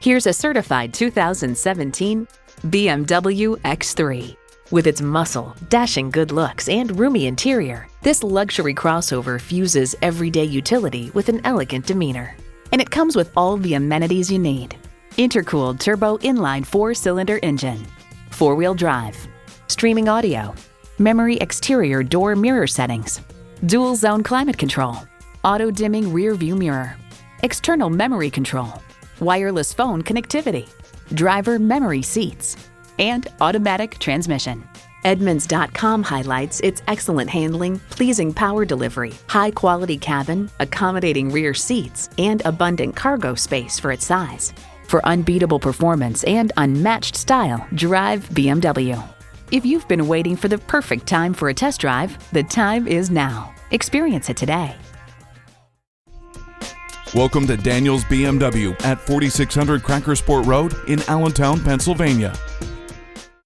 Here's a certified 2017 BMW X3. With its muscle, dashing good looks, and roomy interior, this luxury crossover fuses everyday utility with an elegant demeanor. And it comes with all the amenities you need. Intercooled turbo inline 4-cylinder engine, 4-wheel drive, streaming audio, memory exterior door mirror settings, dual zone climate control, auto dimming rear view mirror, external memory control, wireless phone connectivity, driver memory seats, and automatic transmission. Edmunds.com highlights its excellent handling, pleasing power delivery, high-quality cabin, accommodating rear seats, and abundant cargo space for its size. For unbeatable performance and unmatched style, drive BMW. If you've been waiting for the perfect time for a test drive, the time is now. Experience it today. Welcome to Daniel's BMW at 4600 Crackersport Road in Allentown, Pennsylvania.